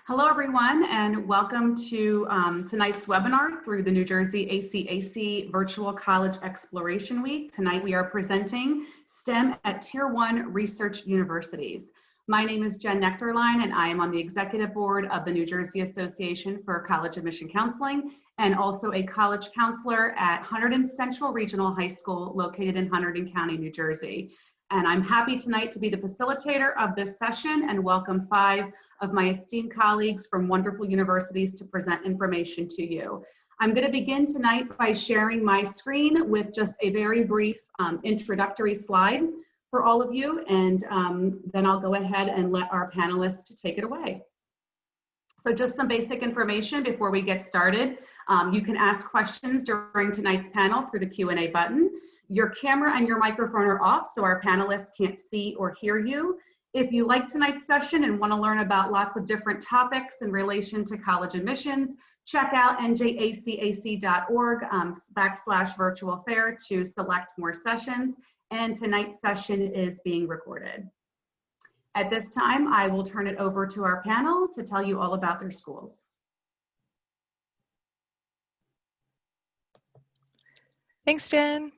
Hello, everyone, and welcome to tonight's webinar through the New Jersey ACAC Virtual College Exploration Week. Tonight, we are presenting STEM at Tier 1 Research Universities. My name is Jen Nectarline, and I am on the Executive Board of the New Jersey Association for College Admission Counseling, and also a college counselor at Hunterdon Central Regional High School, located in Hunterdon County, New Jersey. And I'm happy tonight to be the facilitator of this session and welcome 5 of my esteemed colleagues from wonderful universities to present information to you. I'm going to begin tonight by sharing my screen with just a very brief introductory slide for all of you, and then I'll go ahead and let our panelists take it away. So just some basic information before we get started. You can ask questions during tonight's panel through the Q&A button. Your camera and your microphone are off, so our panelists can't see or hear you. If you like tonight's session and want to learn about lots of different topics in relation to college admissions, check out njacac.org/virtual fair to select more sessions. And tonight's session is being recorded. At this time, I will turn it over to our panel to tell you all about their schools. Thanks, Jen.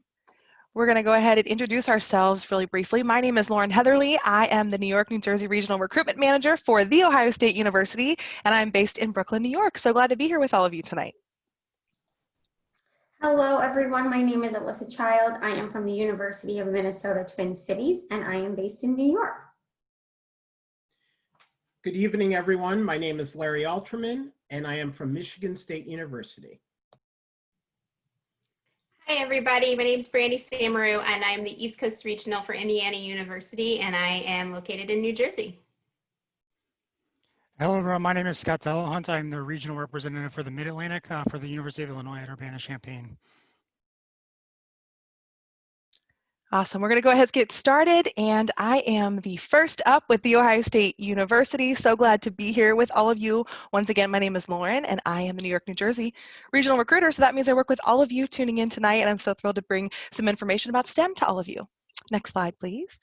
We're going to go ahead and introduce ourselves really briefly. My name is Lauren Heatherly. I am the New York, New Jersey Regional Recruitment Manager for The Ohio State University, and I'm based in Brooklyn, New York. So glad to be here with all of you tonight. Hello, everyone. My name is Alyssa Child. I am from the University of Minnesota Twin Cities, and I am based in New York. Good evening, everyone. My name is Larry Alterman, and I am from Michigan State University. Hi, everybody. My name is Brandy Samaru, and I'm the East Coast Regional for Indiana University, and I am located in New Jersey. Hello, everyone. My name is Scott Delahunt. I'm the regional representative for the Mid-Atlantic for the University of Illinois at Urbana-Champaign. Awesome. We're going to go ahead and get started, and I am the first up with The Ohio State University. So glad to be here with all of you. Once again, my name is Lauren, and I am the New York, New Jersey regional recruiter. So that means I work with all of you tuning in tonight, and I'm so thrilled to bring some information about STEM to all of you. Next slide, please.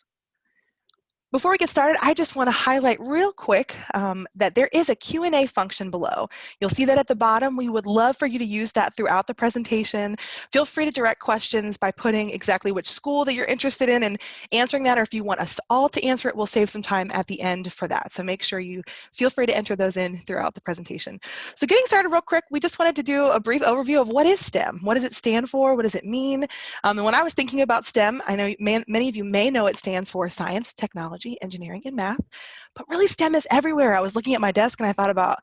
Before we get started, I just want to highlight real quick that there is a Q&A function below. You'll see that at the bottom. We would love for you to use that throughout the presentation. Feel free to direct questions by putting exactly which school that you're interested in and answering that, or if you want us all to answer it, we'll save some time at the end for that. So make sure you feel free to enter those in throughout the presentation. So getting started real quick, we just wanted to do a brief overview of what is STEM? What does it stand for? What does it mean? And when I was thinking about STEM, I know many of you may know it stands for science, technology, engineering, and math, but really STEM is everywhere. I was looking at my desk and I thought about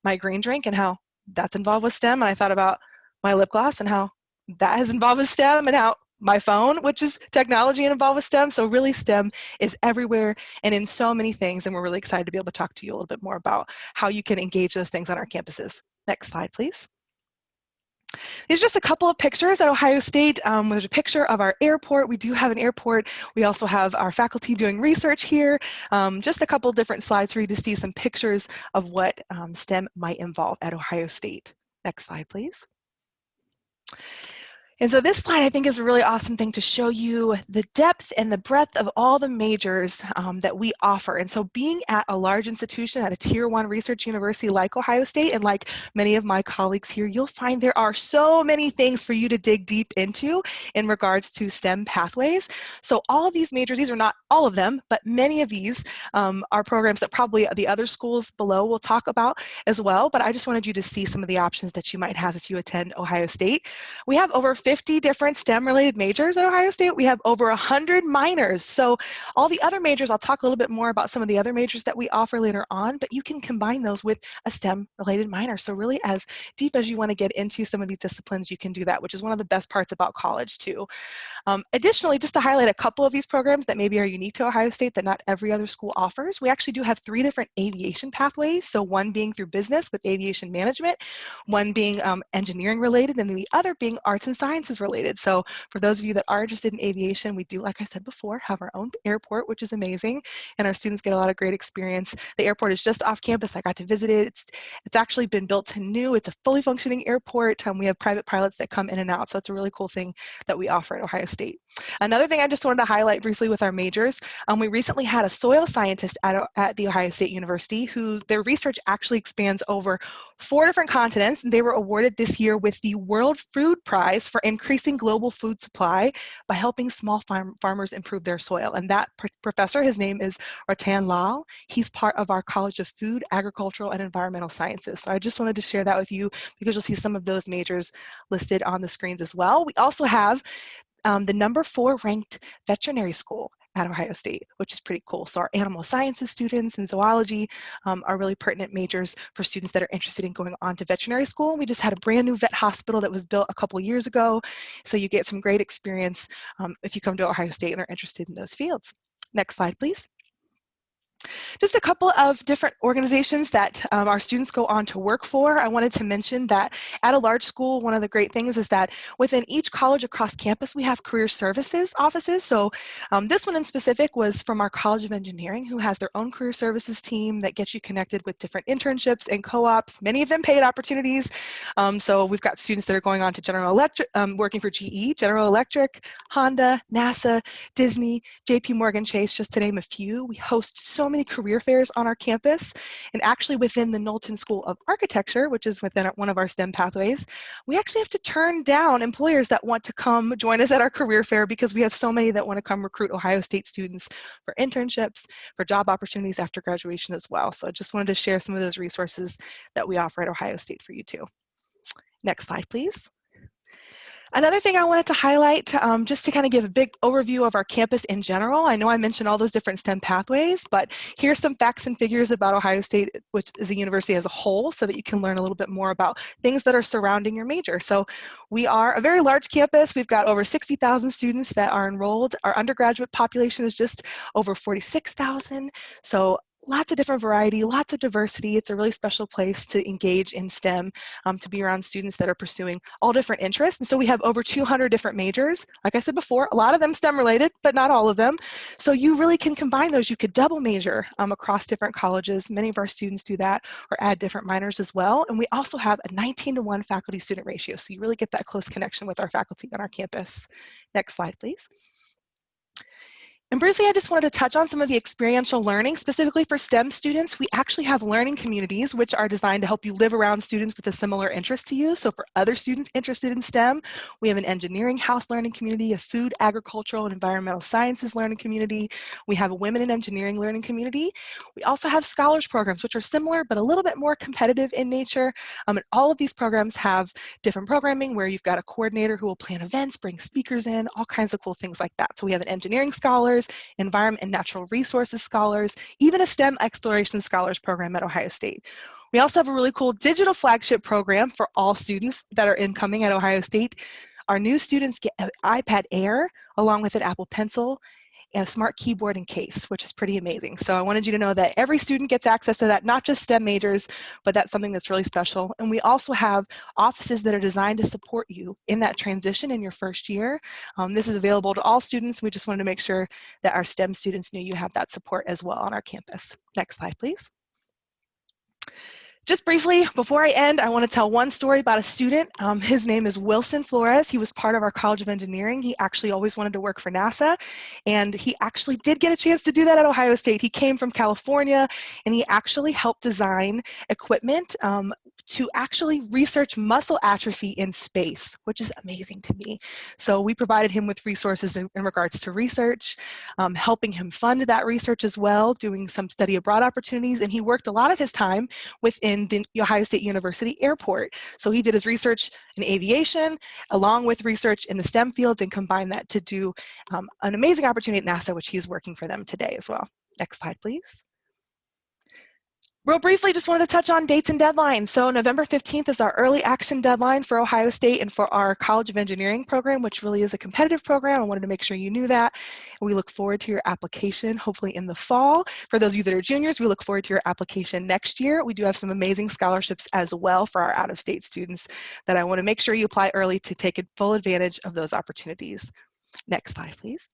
my green drink and how that's involved with STEM, and I thought about my lip gloss and how that is involved with STEM, and how my phone, which is technology and involved with STEM. So really STEM is everywhere and in so many things, and we're really excited to be able to talk to you a little bit more about how you can engage those things on our campuses. Next slide, please. These are just a couple of pictures at Ohio State. There's a picture of our airport. We do have an airport. We also have our faculty doing research here. Just a couple different slides for you to see some pictures of what STEM might involve at Ohio State. Next slide, please. And so this slide, I think, is a really awesome thing to show you the depth and the breadth of all the majors that we offer. And so being at a large institution, at a Tier 1 research university like Ohio State, and like many of my colleagues here, you'll find there are so many things for you to dig deep into in regards to STEM pathways. So all of these majors, these are not all of them, but many of these are programs that probably the other schools below will talk about as well. But I just wanted you to see some of the options that you might have if you attend Ohio State. We have over 50 different STEM-related majors at Ohio State. We have over 100 minors. So all the other majors, I'll talk a little bit more about some of the other majors that we offer later on, but you can combine those with a STEM-related minor. So really as deep as you want to get into some of these disciplines, you can do that, which is one of the best parts about college too. Additionally, just to highlight a couple of these programs that maybe are unique to Ohio State that not every other school offers, we actually do have 3 different aviation pathways. So one being through business with aviation management, one being engineering related, and the other being arts and science sciences related. So for those of you that are interested in aviation, we do, like I said before, have our own airport, which is amazing, and our students get a lot of great experience. The airport is just off campus. I got to visit it. It's actually been built to new. It's a fully functioning airport. We have private pilots that come in and out, so it's a really cool thing that we offer at Ohio State. Another thing I just wanted to highlight briefly with our majors, we recently had a soil scientist at the Ohio State University who their research actually expands over 4 different continents. They were awarded this year with the World Food Prize for increasing global food supply by helping small farmers improve their soil. And that professor, his name is Ratan Lal. He's part of our College of Food, Agricultural, and Environmental Sciences. So I just wanted to share that with you because you'll see some of those majors listed on the screens as well. We also have the number 4 ranked veterinary school at Ohio State, which is pretty cool. So our animal sciences students and zoology are really pertinent majors for students that are interested in going on to veterinary school. We just had a brand new vet hospital that was built a couple years ago. So you get some great experience if you come to Ohio State and are interested in those fields. Next slide, please. Just a couple of different organizations that our students go on to work for. I wanted to mention that at a large school, one of the great things is that within each college across campus, we have career services offices. So this one in specific was from our College of Engineering, who has their own career services team that gets you connected with different internships and co-ops, many of them paid opportunities. So we've got students that are going on to General Electric, working for GE, General Electric, Honda, NASA, Disney, JP Morgan Chase, just to name a few. We host so many career fairs on our campus, and actually within the Knowlton School of Architecture, which is within one of our STEM pathways, we actually have to turn down employers that want to come join us at our career fair because we have so many that want to come recruit Ohio State students for internships, for job opportunities after graduation as well. So I just wanted to share some of those resources that we offer at Ohio State for you too. Next slide, please. Another thing I wanted to highlight, just to kind of give a big overview of our campus in general. I know I mentioned all those different STEM pathways, but here's some facts and figures about Ohio State, which is a university as a whole, so that you can learn a little bit more about things that are surrounding your major. So we are a very large campus. We've got over 60,000 students that are enrolled. Our undergraduate population is just over 46,000. So lots of different variety, lots of diversity. It's a really special place to engage in STEM, to be around students that are pursuing all different interests. And so we have over 200 different majors. Like I said before, a lot of them STEM related, but not all of them. So you really can combine those. You could double major across different colleges. Many of our students do that, or add different minors as well. And we also have a 19-to-1 faculty student ratio. So you really get that close connection with our faculty on our campus. Next slide, please. And briefly, I just wanted to touch on some of the experiential learning, specifically for STEM students. We actually have learning communities, which are designed to help you live around students with a similar interest to you. So for other students interested in STEM, we have an engineering house learning community, a food, agricultural, and environmental sciences learning community. We have a women in engineering learning community. We also have scholars programs, which are similar, but a little bit more competitive in nature. And all of these programs have different programming where you've got a coordinator who will plan events, bring speakers in, all kinds of cool things like that. So we have an engineering scholars, environment and natural resources scholars, even a STEM exploration scholars program at Ohio State. We also have a really cool digital flagship program for all students that are incoming at Ohio State. Our new students get an iPad Air along with an Apple Pencil and a smart keyboard and case, which is pretty amazing. So I wanted you to know that every student gets access to that, not just STEM majors, but that's something that's really special. And we also have offices that are designed to support you in that transition in your first year. This is available to all students. We just wanted to make sure that our STEM students knew you have that support as well on our campus. Next slide, please. Just briefly, before I end, I want to tell one story about a student. His name is Wilson Flores. He was part of our College of Engineering. He actually always wanted to work for NASA, and he actually did get a chance to do that at Ohio State. He came from California, and he actually helped design equipment to actually research muscle atrophy in space, which is amazing to me. So we provided him with resources in regards to research, helping him fund that research as well, doing some study abroad opportunities, and he worked a lot of his time within the Ohio State University airport. So he did his research in aviation along with research in the STEM fields and combined that to do an amazing opportunity at NASA, which he's working for them today as well. Next slide, please. Real briefly, just wanted to touch on dates and deadlines. So November 15th is our early action deadline for Ohio State and for our College of Engineering program, which really is a competitive program. I wanted to make sure you knew that. We look forward to your application, hopefully in the fall. For those of you that are juniors, we look forward to your application next year. We do have some amazing scholarships as well for our out-of-state students that I want to make sure you apply early to take full advantage of those opportunities. Next slide, please.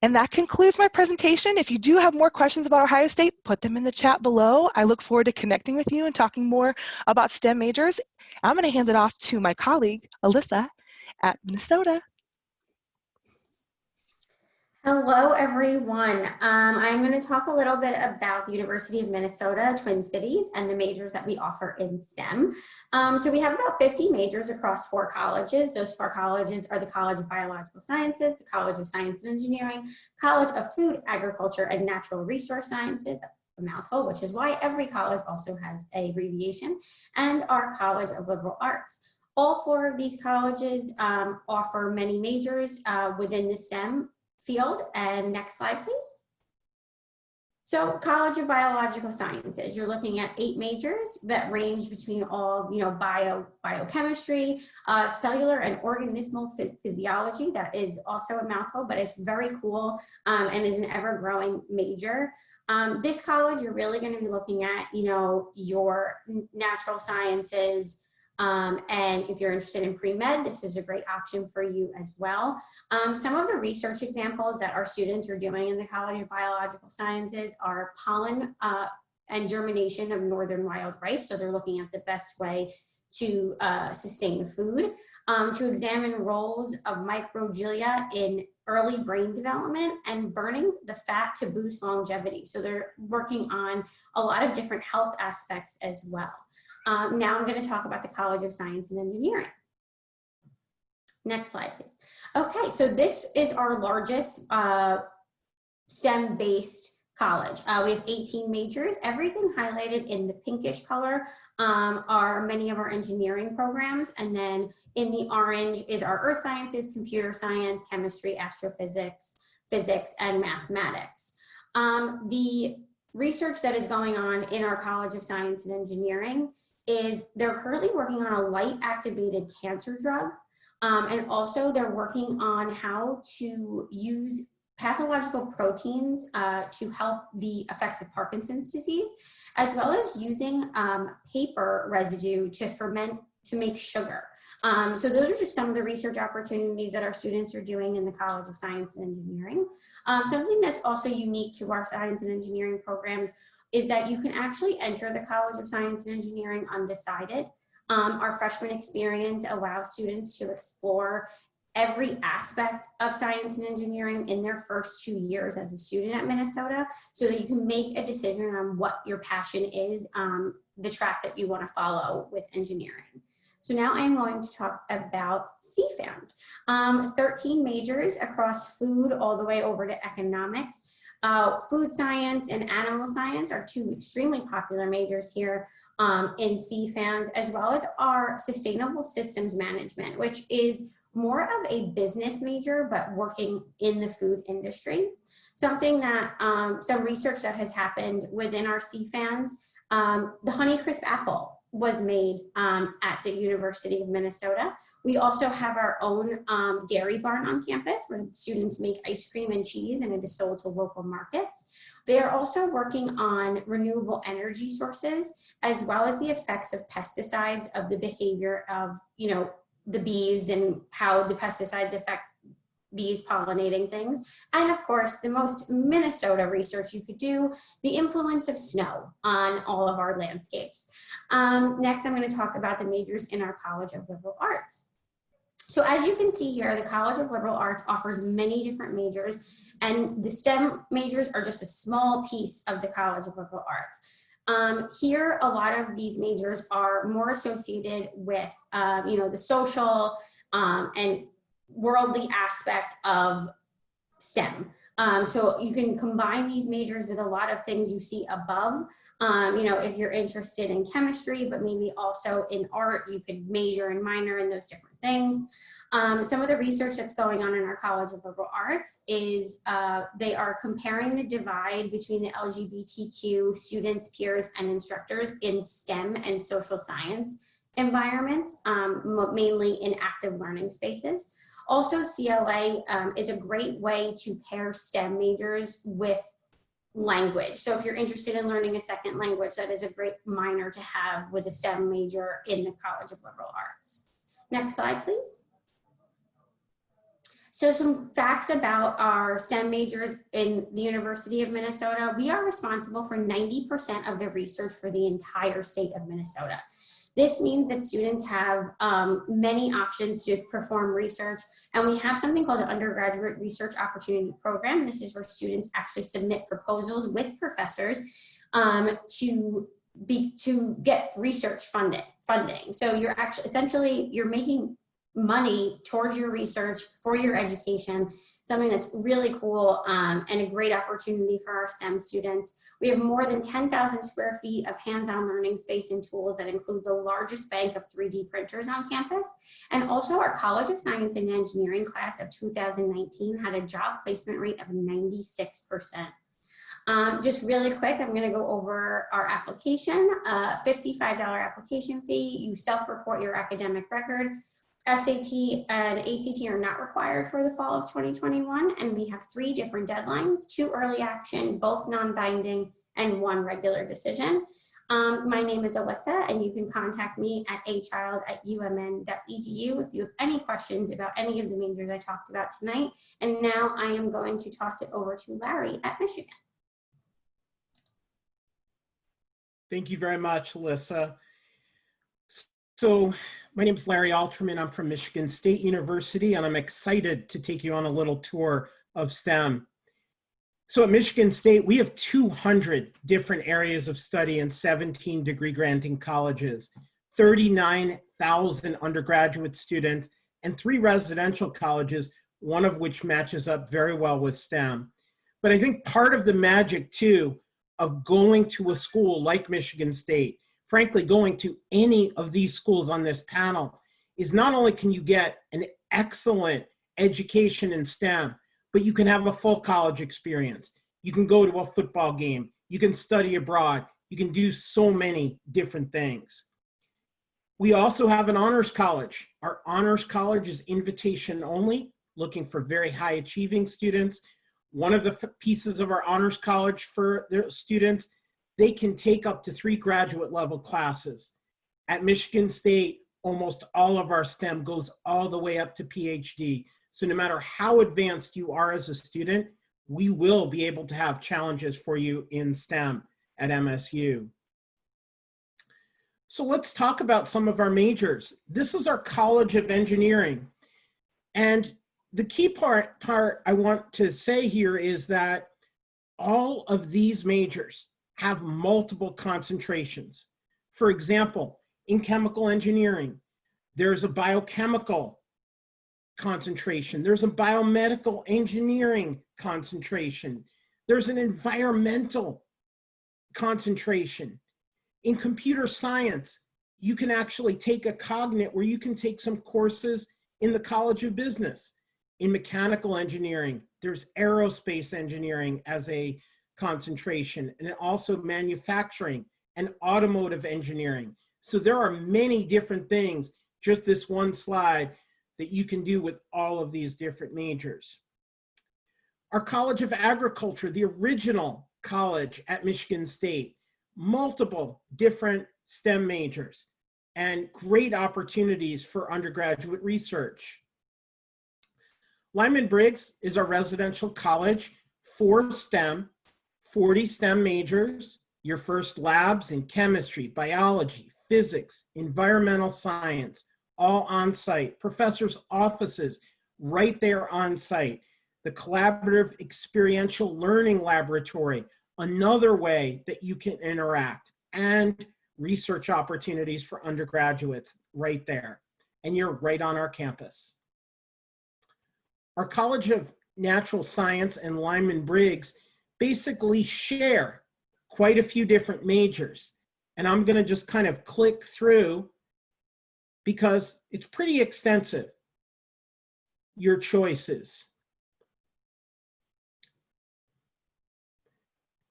And that concludes my presentation. If you do have more questions about Ohio State, put them in the chat below. I look forward to connecting with you and talking more about STEM majors. I'm going to hand it off to my colleague, Alyssa, at Minnesota. Hello, everyone. I'm going to talk a little bit about the University of Minnesota, Twin Cities, and the majors that we offer in STEM. So we have about 50 majors across 4 colleges. Those 4 colleges are the College of Biological Sciences, the College of Science and Engineering, College of Food, Agriculture, and Natural Resource Sciences. That's a mouthful, which is why every college also has an abbreviation, and our College of Liberal Arts. All 4 of these colleges offer many majors within the STEM field. And next slide, please. So College of Biological Sciences, you're looking at 8 majors that range between all, biochemistry, cellular and organismal physiology. That is also a mouthful, but it's very cool and is an ever-growing major. This college, you're really going to be looking at, your natural sciences, and if you're interested in pre-med, this is a great option for you as well. Some of the research examples that our students are doing in the College of Biological Sciences are pollen and germination of northern wild rice. So they're looking at the best way to sustain food, to examine roles of microglia in early brain development, and burning the fat to boost longevity. So they're working on a lot of different health aspects as well. Now I'm going to talk about the College of Science and Engineering. Next slide, please. Okay, so this is our largest STEM-based college. We have 18 majors. Everything highlighted in the pinkish color are many of our engineering programs, and then in the orange is our earth sciences, computer science, chemistry, astrophysics, physics, and mathematics. The research that is going on in our College of Science and Engineering is they're currently working on a light activated cancer drug. And also they're working on how to use pathological proteins to help the effects of Parkinson's disease, as well as using paper residue to ferment to make sugar. So those are just some of the research opportunities that our students are doing in the College of Science and Engineering. Something that's also unique to our science and engineering programs is that you can actually enter the College of Science and Engineering undecided. Our freshman experience allows students to explore every aspect of science and engineering in their first 2 years as a student at Minnesota, so that you can make a decision on what your passion is, the track that you want to follow with engineering. So now I'm going to talk about CFANs. 13 majors across food all the way over to economics. Food science and animal science are 2 extremely popular majors here in CFANs, as well as our sustainable systems management, which is more of a business major, but working in the food industry. Something that, some research that has happened within our CFANs, the Honeycrisp apple was made at the University of Minnesota. We also have our own dairy barn on campus where students make ice cream and cheese, and it is sold to local markets. They are also working on renewable energy sources, as well as the effects of pesticides of the behavior of, the bees and how the pesticides affect bees pollinating things. And of course, the most Minnesota research you could do, the influence of snow on all of our landscapes. Next, I'm going to talk about the majors in our College of Liberal Arts. So as you can see here, the College of Liberal Arts offers many different majors, and the STEM majors are just a small piece of the College of Liberal Arts. Here, a lot of these majors are more associated with, the social and worldly aspect of STEM. So you can combine these majors with a lot of things you see above. If you're interested in chemistry, but maybe also in art, you could major and minor in those different things. Some of the research that's going on in our College of Liberal Arts is they are comparing the divide between the LGBTQ students, peers, and instructors in STEM and social science environments, mainly in active learning spaces. Also, CLA is a great way to pair STEM majors with language. So if you're interested in learning a second language, that is a great minor to have with a STEM major in the College of Liberal Arts. Next slide, please. So some facts about our STEM majors in the University of Minnesota. We are responsible for 90% of the research for the entire state of Minnesota. This means that students have many options to perform research, and we have something called the Undergraduate Research Opportunity Program. This is where students actually submit proposals with professors to get research funding. So you're actually essentially you're making money towards your research for your education, something that's really cool and a great opportunity for our STEM students. We have more than 10,000 square feet of hands-on learning space and tools that include the largest bank of 3D printers on campus. And also our College of Science and Engineering class of 2019 had a job placement rate of 96%. Just really quick, I'm going to go over our application. $55 application fee. You self-report your academic record. SAT and ACT are not required for the fall of 2021, and we have 3 different deadlines: 2 early action, both non-binding, and 1 regular decision. My name is Alyssa, and you can contact me at achild@umn.edu if you have any questions about any of the majors I talked about tonight. And now I am going to toss it over to Larry at Michigan. Thank you very much, Alyssa. So my name is Larry Alterman. I'm from Michigan State University, and I'm excited to take you on a little tour of STEM. So at Michigan State, we have 200 different areas of study in 17 degree granting colleges, 39,000 undergraduate students, and 3 residential colleges, one of which matches up very well with STEM. But I think part of the magic, too, of going to a school like Michigan State, frankly, going to any of these schools on this panel, is not only can you get an excellent education in STEM, but you can have a full college experience. You can go to a football game. You can study abroad. You can do so many different things. We also have an honors college. Our honors college is invitation only, looking for very high achieving students. One of the pieces of our honors college for their students, they can take up to 3 graduate level classes. At Michigan State, almost all of our STEM goes all the way up to PhD. So no matter how advanced you are as a student, we will be able to have challenges for you in STEM at MSU. So let's talk about some of our majors. This is our College of Engineering. And the key part I want to say here is that all of these majors have multiple concentrations. For example, in chemical engineering, there's a biochemical concentration. There's a biomedical engineering concentration. There's an environmental concentration. In computer science, you can actually take a cognate where you can take some courses in the College of Business. In mechanical engineering, there's aerospace engineering as a concentration, and also manufacturing and automotive engineering. So there are many different things, just this one slide, that you can do with all of these different majors. Our College of Agriculture, the original college at Michigan State, multiple different STEM majors and great opportunities for undergraduate research. Lyman Briggs is our residential college for STEM, 40 STEM majors, your first labs in chemistry, biology, physics, environmental science, all on site, professors' offices right there on site, the collaborative experiential learning laboratory, another way that you can interact, and research opportunities for undergraduates right there. And you're right on our campus. Our College of Natural Science and Lyman Briggs basically share quite a few different majors. And I'm going to just kind of click through because it's pretty extensive. your choices.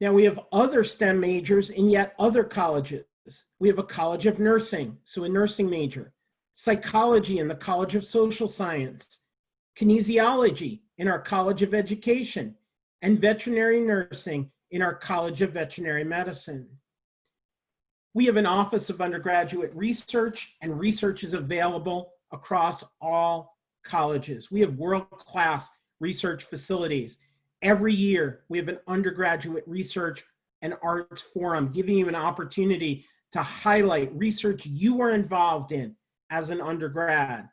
Now we have other STEM majors in yet other colleges. We have a College of Nursing, so a nursing major, psychology in the College of Social Science, kinesiology in our College of Education, and veterinary nursing in our College of Veterinary Medicine. We have an Office of Undergraduate Research, and research is available across all colleges. We have world-class research facilities. Every year, we have an undergraduate research and arts forum, giving you an opportunity to highlight research you are involved in as an undergrad.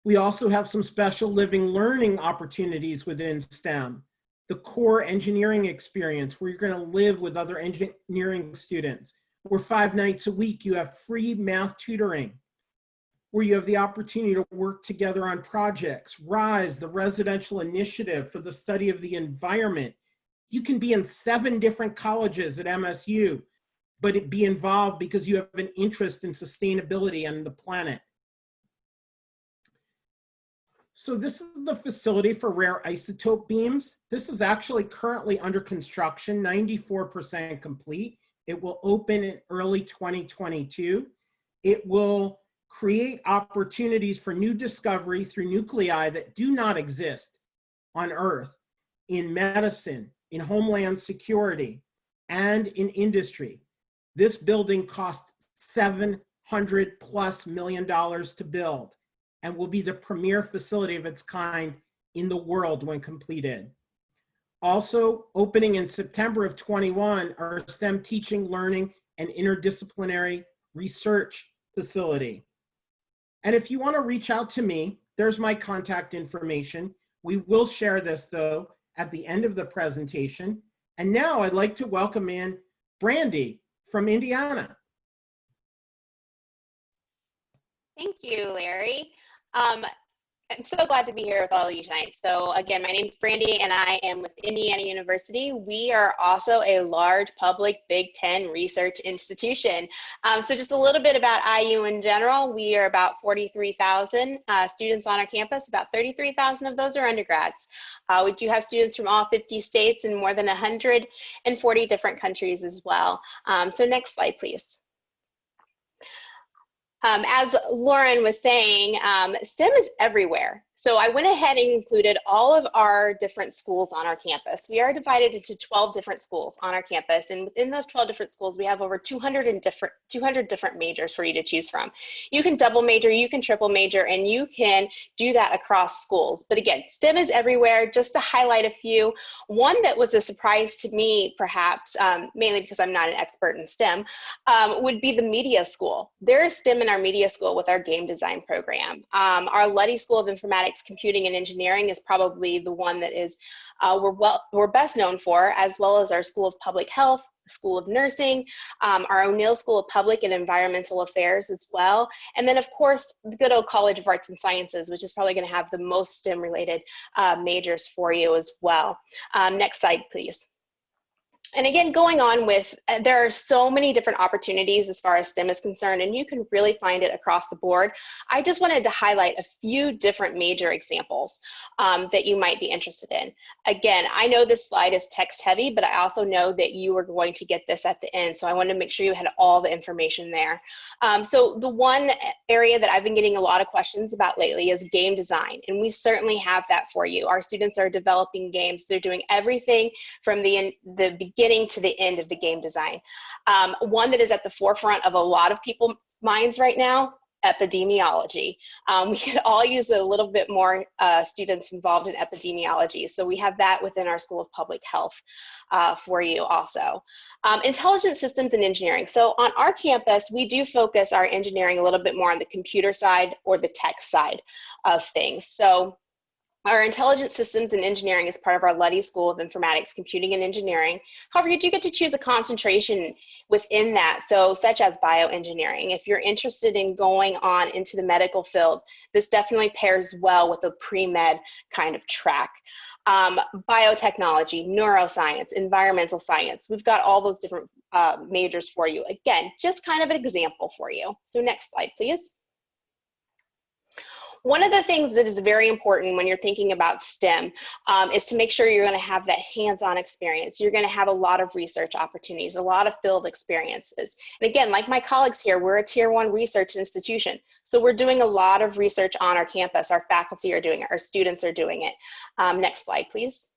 We also have some special living learning opportunities within STEM. The core engineering experience, where you're going to live with other engineering students, where 5 nights a week you have free math tutoring, where you have the opportunity to work together on projects. RISE, the residential initiative for the study of the environment. You can be in 7 different colleges at MSU, but be involved because you have an interest in sustainability and the planet. So this is the facility for rare isotope beams. This is actually currently under construction, 94% complete. It will open in early 2022. It will create opportunities for new discovery through nuclei that do not exist on Earth, in medicine, in homeland security, and in industry. This building cost $700+ million to build, and will be the premier facility of its kind in the world when completed. Also opening in September of 21, our STEM teaching, learning, and interdisciplinary research facility. And if you want to reach out to me, there's my contact information. We will share this though at the end of the presentation. And now I'd like to welcome in Brandy from Indiana. Thank you, Larry. I'm so glad to be here with all of you tonight. So again, my name is Brandy and I am with Indiana University. We are also a large public Big Ten research institution. So just a little bit about IU in general. We are about 43,000 students on our campus. About 33,000 of those are undergrads. We do have students from all 50 states and more than 140 different countries as well. So next slide, please. As Lauren was saying, STEM is everywhere. So I went ahead and included all of our different schools on our campus. We are divided into 12 different schools on our campus. And within those 12 different schools, we have over 200 different majors for you to choose from. You can double major, you can triple major, and you can do that across schools. But again, STEM is everywhere. Just to highlight a few, one that was a surprise to me, perhaps, mainly because I'm not an expert in STEM, would be the media school. There is STEM in our media school with our game design program. Our Luddy School of Informatics, Computing, and Engineering is probably the one that is we're best known for, as well as our School of Public Health, School of Nursing, our O'Neill School of Public and Environmental Affairs as well. And then of course, the good old College of Arts and Sciences, which is probably going to have the most STEM related majors for you as well. Next slide, please. And again, going on with, there are so many different opportunities as far as STEM is concerned, and you can really find it across the board. I just wanted to highlight a few different major examples that you might be interested in. Again, I know this slide is text heavy, but I also know that you are going to get this at the end, so I wanted to make sure you had all the information there. So the one area that I've been getting a lot of questions about lately is game design, and we certainly have that for you. Our students are developing games. They're doing everything from the beginning to the end of the game design. One that is at the forefront of a lot of people's minds right now, epidemiology. We could all use a little bit more students involved in epidemiology. So we have that within our School of Public Health for you also. Intelligent systems and engineering. So on our campus, we do focus our engineering a little bit more on the computer side or the tech side of things. So our intelligent systems and engineering is part of our Luddy School of Informatics, Computing, and Engineering. However, you do get to choose a concentration within that, so such as bioengineering. If you're interested in going on into the medical field, this definitely pairs well with a pre-med kind of track. Biotechnology, neuroscience, environmental science. We've got all those different majors for you. Again, just kind of an example for you. So next slide, please. One of the things that is very important when you're thinking about STEM is to make sure you're going to have that hands-on experience. You're going to have a lot of research opportunities, a lot of field experiences. And again, like my colleagues here, we're a Tier 1 research institution. So we're doing a lot of research on our campus. Our faculty are doing it, our students are doing it. Next slide, please.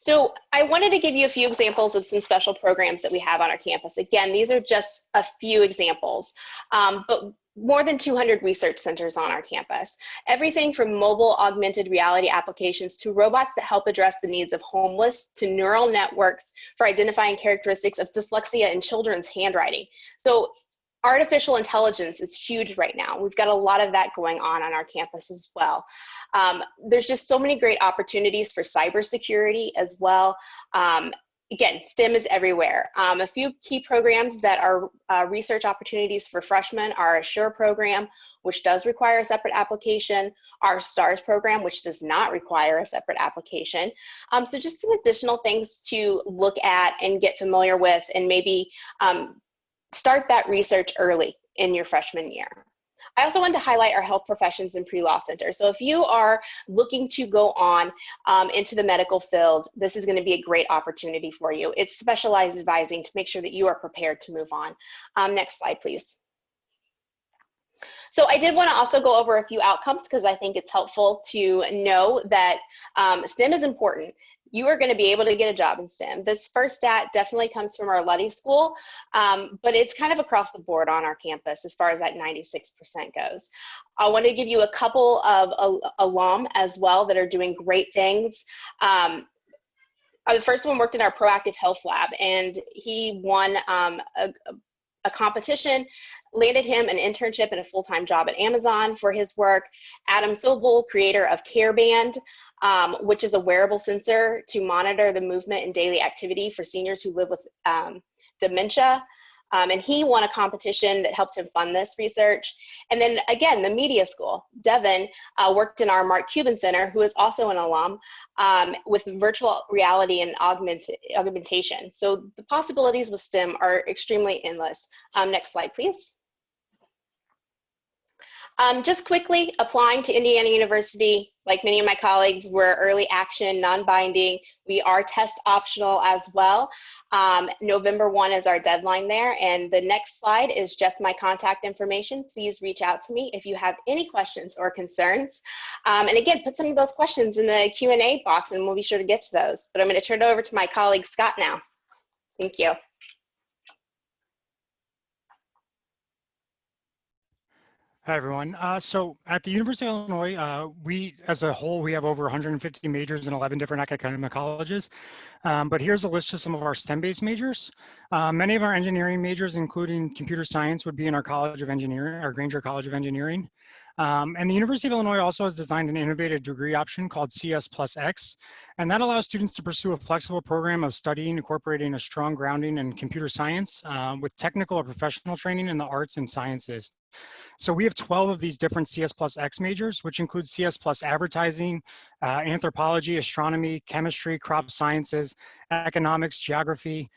So I wanted to give you a few examples of some special programs that we have on our campus. Again, these are just a few examples, but more than 200 research centers on our campus. Everything from mobile augmented reality applications to robots that help address the needs of homeless to neural networks for identifying characteristics of dyslexia in children's handwriting. So artificial intelligence is huge right now. We've got a lot of that going on our campus as well. There's just so many great opportunities for cybersecurity as well. Again, STEM is everywhere. A few key programs that are research opportunities for freshmen are our SURE program, which does require a separate application, our STARS program, which does not require a separate application. So just some additional things to look at and get familiar with, and maybe start that research early in your freshman year. I also wanted to highlight our health professions and pre-law center. So if you are looking to go on into the medical field, this is going to be a great opportunity for you. It's specialized advising to make sure that you are prepared to move on. Next slide, please. So I did want to also go over a few outcomes because I think it's helpful to know that STEM is important. You are going to be able to get a job in STEM. This first stat definitely comes from our Luddy School, but it's kind of across the board on our campus as far as that 96% goes. I want to give you a couple of alum as well that are doing great things. The first one worked in our proactive health lab, and he won a competition, landed him an internship and a full-time job at Amazon for his work. Adam Sobel, creator of CareBand, which is a wearable sensor to monitor the movement and daily activity for seniors who live with dementia. And he won a competition that helped him fund this research. And then again, the media school, Devin worked in our Mark Cuban Center, who is also an alum, with virtual reality and augmentation. So the possibilities with STEM are extremely endless. Next slide, please. Just quickly, applying to Indiana University, like many of my colleagues, we're early action, non-binding. We are test optional as well. November 1 is our deadline there. And the next slide is just my contact information. Please reach out to me if you have any questions or concerns. And again, put some of those questions in the Q&A box and we'll be sure to get to those. But I'm going to turn it over to my colleague, Scott, now. Thank you. Hi, everyone. So at the University of Illinois, we, as a whole, we have over 150 majors in 11 different academic colleges. But here's a list of some of our STEM-based majors. Many of our engineering majors, including computer science, would be in our College of Engineering, our Granger College of Engineering. And the University of Illinois also has designed an innovative degree option called CS+X, and that allows students to pursue a flexible program of studying, incorporating a strong grounding in computer science with technical or professional training in the arts and sciences. So we have 12 of these different CS+X majors, which include CS+ advertising, anthropology, astronomy, chemistry, crop sciences, economics, geography,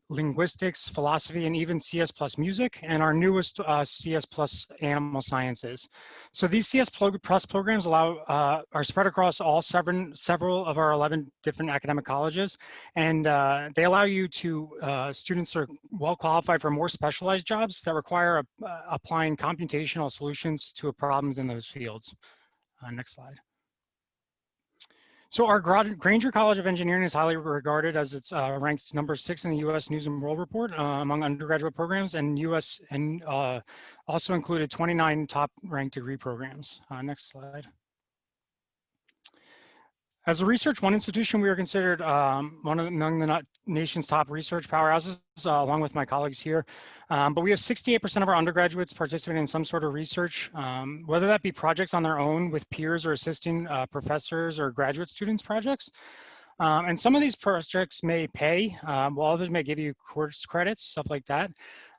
linguistics, philosophy, and even CS+ music, and our newest CS+ animal sciences. So these CS+ programs are spread across all several of our 11 different academic colleges, and they allow you to, students are well qualified for more specialized jobs that require applying computational solutions to problems in those fields. Next slide. So our Granger College of Engineering is highly regarded as it's ranked number 6 in the U.S. News and World Report among undergraduate programs, and also included 29 top ranked degree programs. Next slide. As a Research One institution, we are considered among the nation's top research powerhouses, along with my colleagues here. But we have 68% of our undergraduates participating in some sort of research, whether that be projects on their own with peers or assisting professors or graduate students projects. And some of these projects may pay, while others may give you course credits, stuff like that.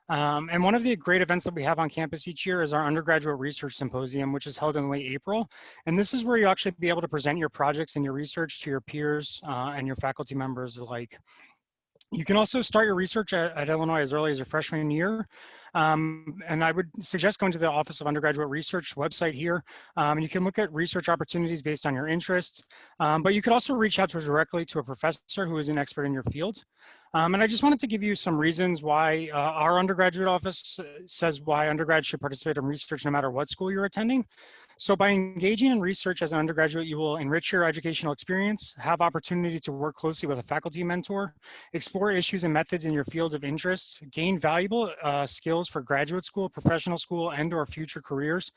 And one of the great events that we have on campus each year is our undergraduate research symposium, which is held in late April. And this is where you actually be able to present your projects and your research to your peers and your faculty members alike. You can also start your research at Illinois as early as your freshman year. And I would suggest going to the Office of Undergraduate Research website here. You can look at research opportunities based on your interests, but you could also reach out directly to a professor who is an expert in your field. And I just wanted to give you some reasons why our undergraduate office says why undergrads should participate in research no matter what school you're attending. So by engaging in research as an undergraduate, you will enrich your educational experience, have opportunity to work closely with a faculty mentor, explore issues and methods in your field of interest, gain valuable skills for graduate school, professional school, and/or future careers,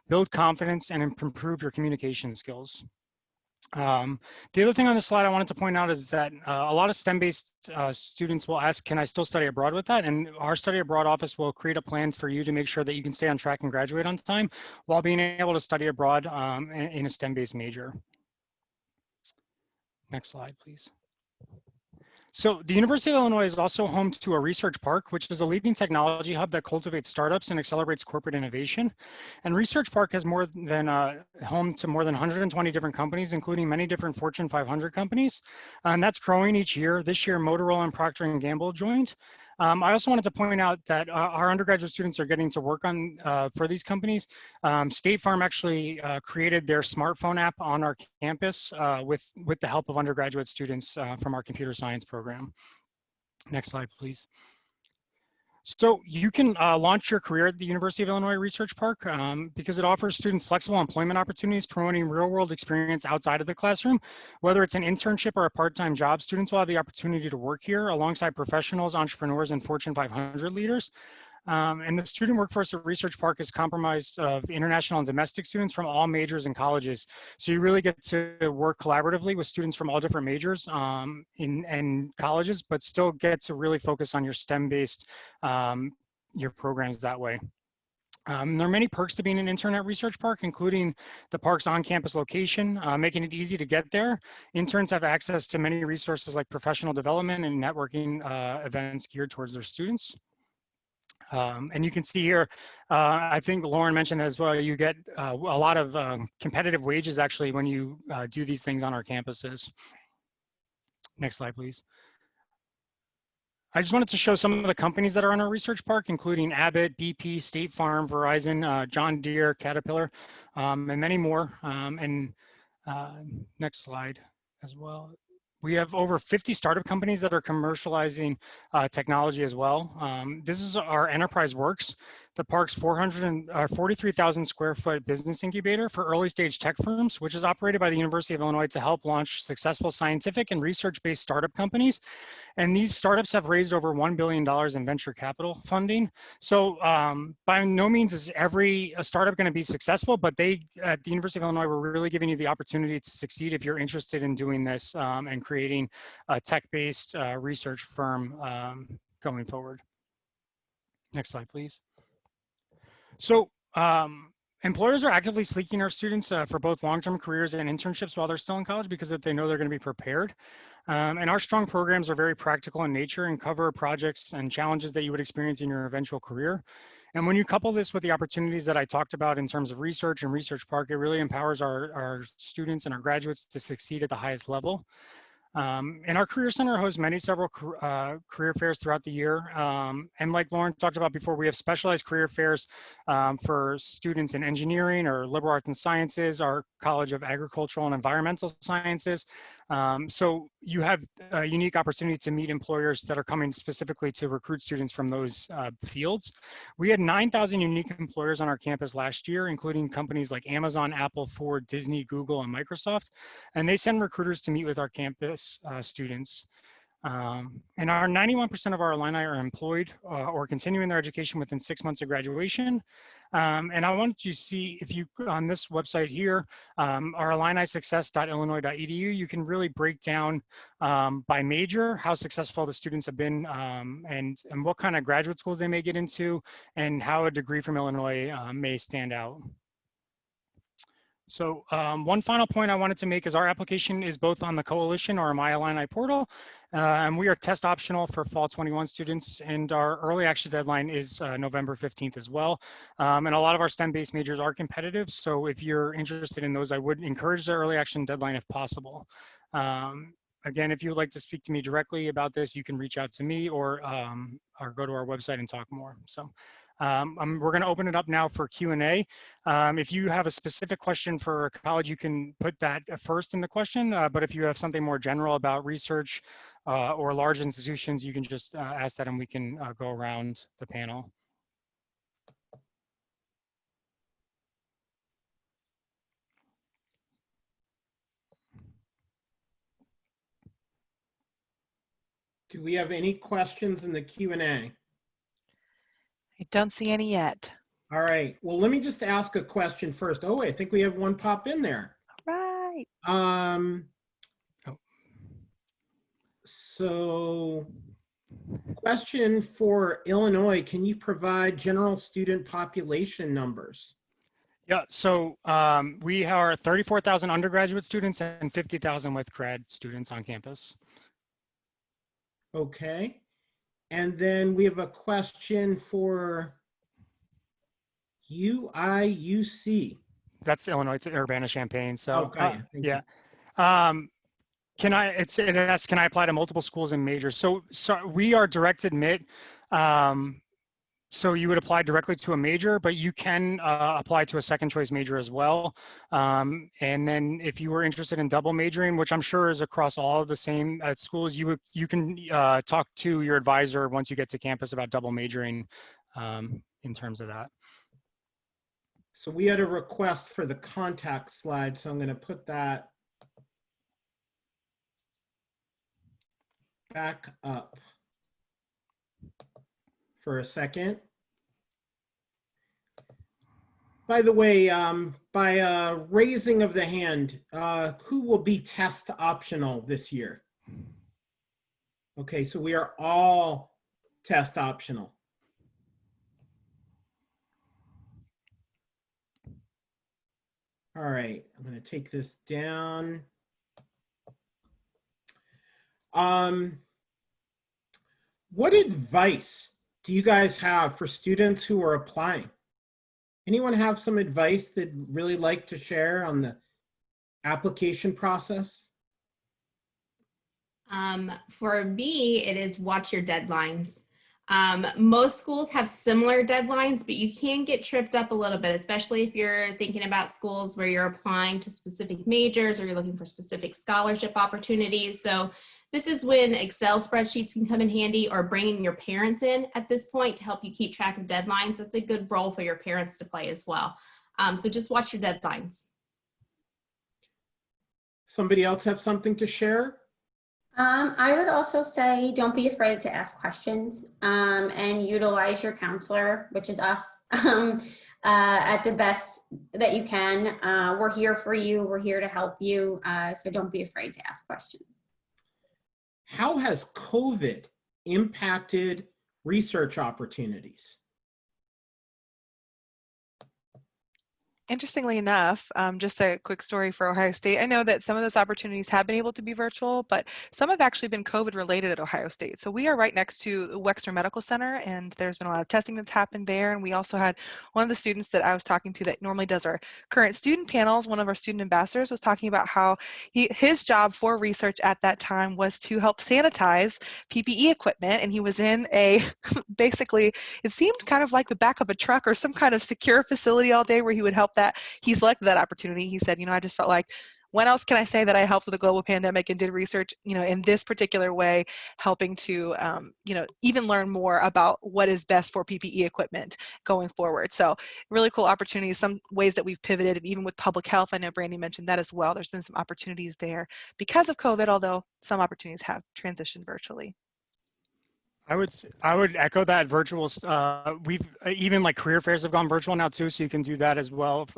build confidence, and improve your communication skills. The other thing on this slide I wanted to point out is that a lot of STEM-based students will ask, can I still study abroad with that? And our study abroad office will create a plan for you to make sure that you can stay on track and graduate on time while being able to study abroad in a STEM-based major. Next slide, please. So the University of Illinois is also home to a research park, which is a leading technology hub that cultivates startups and accelerates corporate innovation. And Research Park has more than home to more than 120 different companies, including many different Fortune 500 companies. And that's growing each year. This year, Motorola and Procter & Gamble joined. I also wanted to point out that our undergraduate students are getting to work on for these companies. State Farm actually created their smartphone app on our campus with the help of undergraduate students from our computer science program. Next slide, please. So you can launch your career at the University of Illinois Research Park because it offers students flexible employment opportunities, promoting real-world experience outside of the classroom. Whether it's an internship or a part-time job, students will have the opportunity to work here alongside professionals, entrepreneurs, and Fortune 500 leaders. And the student workforce at Research Park is comprised of international and domestic students from all majors and colleges. So you really get to work collaboratively with students from all different majors in colleges, but still get to really focus on your STEM-based your programs that way. There are many perks to being an intern at Research Park, including the park's on-campus location, making it easy to get there. Interns have access to many resources like professional development and networking events geared towards their students. And you can see here, I think Lauren mentioned as well, you get a lot of competitive wages actually when you do these things on our campuses. Next slide, please. I just wanted to show some of the companies that are on our research park, including Abbott, BP, State Farm, Verizon, John Deere, Caterpillar, and many more. Next slide as well. We have over 50 startup companies that are commercializing technology as well. This is our Enterprise Works, the park's 43,000 square foot business incubator for early stage tech firms, which is operated by the University of Illinois to help launch successful scientific and research-based startup companies. And these startups have raised over $1 billion in venture capital funding. So by no means is every startup going to be successful, but they at the University of Illinois were really giving you the opportunity to succeed if you're interested in doing this and creating a tech-based research firm going forward. Next slide, please. So employers are actively seeking our students for both long-term careers and internships while they're still in college because they know they're going to be prepared. And our strong programs are very practical in nature and cover projects and challenges that you would experience in your eventual career. And when you couple this with the opportunities that I talked about in terms of research and Research Park, it really empowers our students and our graduates to succeed at the highest level. And our Career Center hosts several career fairs throughout the year. And like Lauren talked about before, we have specialized career fairs for students in engineering or liberal arts and sciences, our College of Agricultural and Environmental Sciences. So you have a unique opportunity to meet employers that are coming specifically to recruit students from those fields. We had 9,000 unique employers on our campus last year, including companies like Amazon, Apple, Ford, Disney, Google, and Microsoft. And they send recruiters to meet with our campus students. And our 91% of our alumni are employed or continuing their education within 6 months of graduation. And I want you to see, if you on this website here, our alumnisuccess.illinois.edu, you can really break down by major how successful the students have been and what kind of graduate schools they may get into and how a degree from Illinois may stand out. So one final point I wanted to make is our application is both on the Coalition or My Illini portal, and we are test optional for fall 21 students, and our early action deadline is November 15th as well. And a lot of our STEM-based majors are competitive, so if you're interested in those, I would encourage the early action deadline if possible. again, if you would like to speak to me directly about this, you can reach out to me or go to our website and talk more. So we're going to open it up now for Q&A. If you have a specific question for a college, you can put that first in the question. But if you have something more general about research or large institutions, you can just ask that and we can go around the panel. Do we have any questions in the Q&A? I don't see any yet. All right. Well, let me just ask a question first. Oh, I think we have one pop in there. Right. So question for Illinois, can you provide general student population numbers? Yeah, so we are 34,000 undergraduate students and 50,000 with grad students on campus. Okay. And then we have a question for UIUC. That's Illinois to Urbana-Champaign. So Okay. yeah. It asks, can I apply to multiple schools and majors? So we are direct admit. So you would apply directly to a major, but you can apply to a second choice major as well. And then if you were interested in double majoring, which I'm sure is across all of the same schools, you can talk to your advisor once you get to campus about double majoring in terms of that. So we had a request for the contact slide, so I'm going to put that back up for a second. By the way, by raising of the hand, who will be test optional this year? Okay, so we are all test optional. All right, I'm going to take this down. What advice do you guys have for students who are applying? Anyone have some advice they'd really like to share on the application process? For me, it is watch your deadlines. Most schools have similar deadlines, but you can get tripped up a little bit, especially if you're thinking about schools where you're applying to specific majors or you're looking for specific scholarship opportunities. So this is when Excel spreadsheets can come in handy, or bringing your parents in at this point to help you keep track of deadlines. That's a good role for your parents to play as well. So just watch your deadlines. Somebody else have something to share? I would also say don't be afraid to ask questions and utilize your counselor, which is us, at the best that you can. We're here for you. We're here to help you. So don't be afraid to ask questions. How has COVID impacted research opportunities? Interestingly enough, just a quick story for Ohio State. I know that some of those opportunities have been able to be virtual, but some have actually been COVID related at Ohio State. So we are right next to Wexner Medical Center, and there's been a lot of testing that's happened there. And we also had one of the students that I was talking to that normally does our current student panels, one of our student ambassadors, was talking about how his job for research at that time was to help sanitize PPE equipment. And he was in a, basically, it seemed kind of like the back of a truck or some kind of secure facility all day where he would help that. He selected that opportunity. He said, I just felt like, when else can I say that I helped with a global pandemic and did research, in this particular way, helping to, even learn more about what is best for PPE equipment going forward. So really cool opportunities, some ways that we've pivoted, and even with public health, I know Brandy mentioned that as well. There's been some opportunities there because of COVID, although some opportunities have transitioned virtually. I would echo that. Virtual, we've even like career fairs have gone virtual now too, so you can do that as well.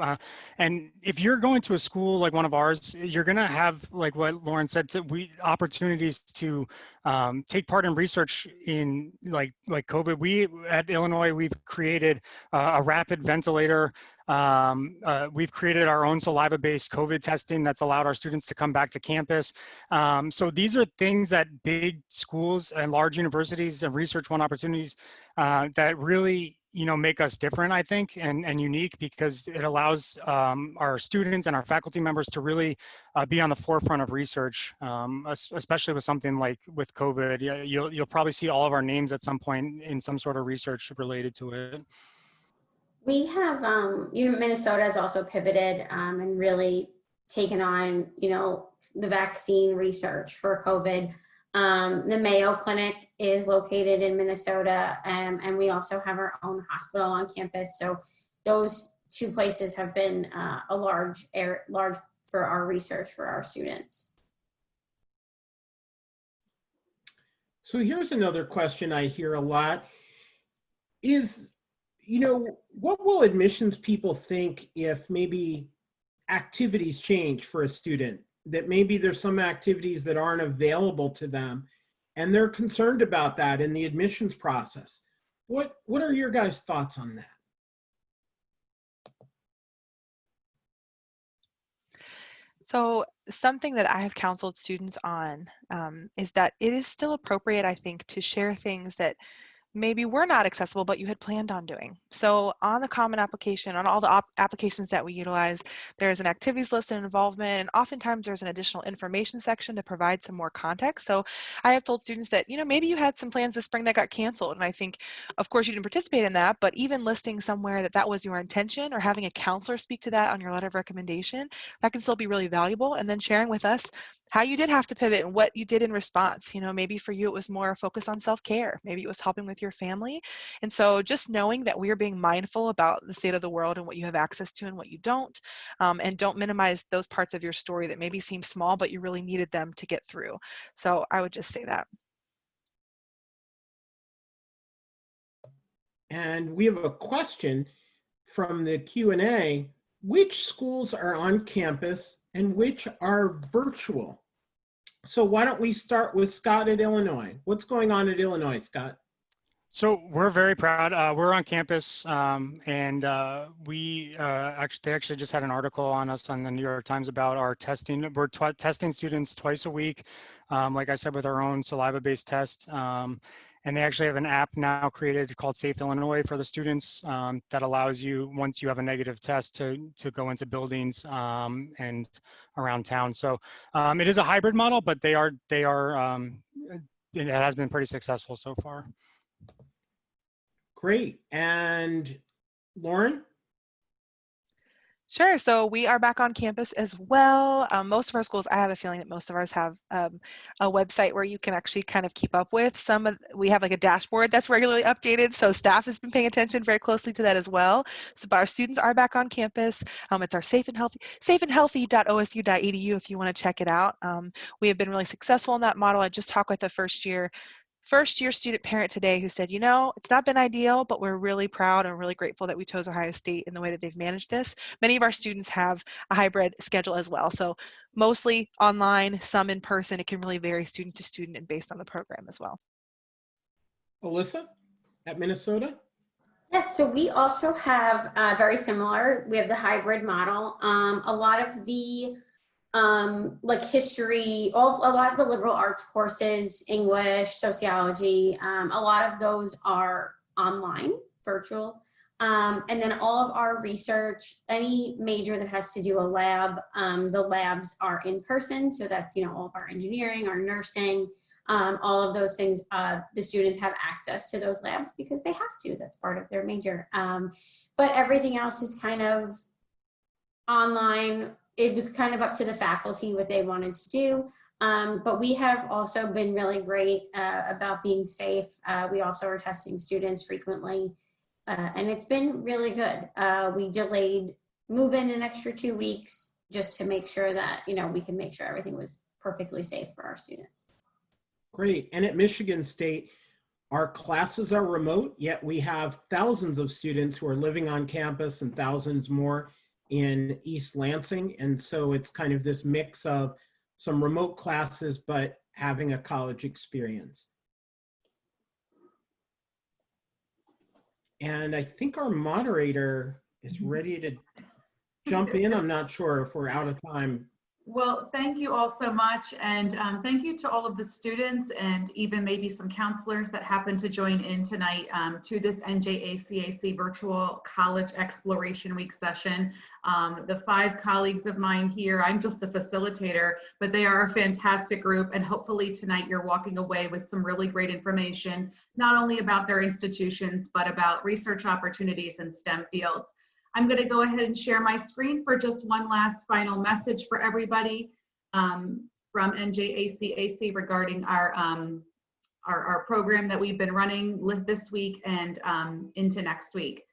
And if you're going to a school like one of ours, you're gonna have, like what Lauren said, opportunities to take part in research in like COVID. We at Illinois, we've created a rapid ventilator. We've created our own saliva-based COVID testing that's allowed our students to come back to campus. So these are things that big schools and large universities and research one opportunities that really make us different, I think, and unique, because it allows our students and our faculty members to really be on the forefront of research, especially with something like with COVID. You'll probably see all of our names at some point in some sort of research related to it. We have, Minnesota has also pivoted and really taken on, the vaccine research for COVID. The Mayo Clinic is located in Minnesota, and we also have our own hospital on campus. So those two places have been a large for our research for our students. So here's another question I hear a lot is, what will admissions people think if maybe activities change for a student, that maybe there's some activities that aren't available to them and they're concerned about that in the admissions process? What are your guys' thoughts on that? So something that I have counseled students on is that it is still appropriate, I think, to share things that maybe were not accessible, but you had planned on doing. So on the Common Application, on all the applications that we utilize, there's an activities list and involvement, and oftentimes there's an additional information section to provide some more context. So I have told students that, maybe you had some plans this spring that got canceled, and I think, of course, you didn't participate in that, but even listing somewhere that was your intention, or having a counselor speak to that on your letter of recommendation, that can still be really valuable. And then sharing with us how you did have to pivot and what you did in response. Maybe for you it was more a focus on self-care, maybe it was helping with your family. And so just knowing that we're being mindful about the state of the world and what you have access to and what you don't, and don't minimize those parts of your story that maybe seem small, but you really needed them to get through. So I would just say that. And we have a question from the Q&A. Which schools are on campus and which are virtual? So why don't we start with Scott at Illinois? What's going on at Illinois, Scott? So we're very proud. We're on campus, and they actually just had an article on us on the New York Times about our testing. We're testing students twice a week, like I said, with our own saliva-based test. And they actually have an app now created called Safe Illinois for the students that allows you, once you have a negative test, to go into buildings and around town. So it is a hybrid model, but it has been pretty successful so far. Great. And Lauren? Sure. So we are back on campus as well. Most of our schools, I have a feeling that most of ours have a website where you can actually kind of keep up with we have like a dashboard that's regularly updated. So staff has been paying attention very closely to that as well. So, but our students are back on campus. It's our safeandhealthy.osu.edu if you want to check it out. We have been really successful in that model. I just talked with a first year student parent today who said, it's not been ideal, but we're really proud and really grateful that we chose Ohio State in the way that they've managed this. Many of our students have a hybrid schedule as well. So mostly online, some in person. It can really vary student to student and based on the program as well. Alyssa at Minnesota? Yes, so we also have very similar. We have the hybrid model. A lot of the like history, a lot of the liberal arts courses, English, sociology, a lot of those are online, virtual. And then all of our research, any major that has to do a lab, the labs are in person. So that's, all of our engineering, our nursing, all of those things, the students have access to those labs because they have to, that's part of their major. But everything else is kind of online. It was kind of up to the faculty what they wanted to do. But we have also been really great about being safe. We also are testing students frequently. And it's been really good. We delayed move-in an extra 2 weeks just to make sure that, we can make sure everything was perfectly safe for our students. Great. And at Michigan State, our classes are remote, yet we have thousands of students who are living on campus and thousands more in East Lansing. And so it's kind of this mix of some remote classes, but having a college experience. And I think our moderator is ready to jump in. I'm not sure if we're out of time. Well, thank you all so much. And thank you to all of the students and even maybe some counselors that happen to join in tonight to this NJACAC Virtual College Exploration Week session. The 5 colleagues of mine here, I'm just a facilitator, but they are a fantastic group. And hopefully tonight you're walking away with some really great information, not only about their institutions, but about research opportunities in STEM fields. I'm going to go ahead and share my screen for just one last final message for everybody from NJACAC regarding our program that we've been running this week and into next week.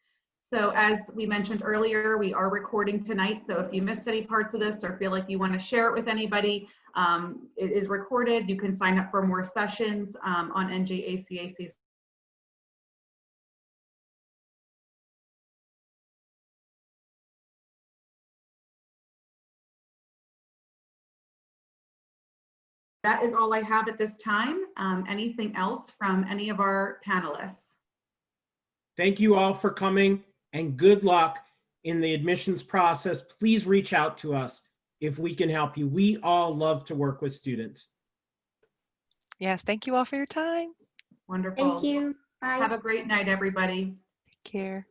So as we mentioned earlier, we are recording tonight. So if you missed any parts of this or feel like you want to share it with anybody, it is recorded. You can sign up for more sessions on NJACAC's. That is all I have at this time. Anything else from any of our panelists? Thank you all for coming and good luck in the admissions process. Please reach out to us if we can help you. We all love to work with students. Yes, thank you all for your time. Wonderful. Thank you. Bye. Have a great night, everybody. Take care.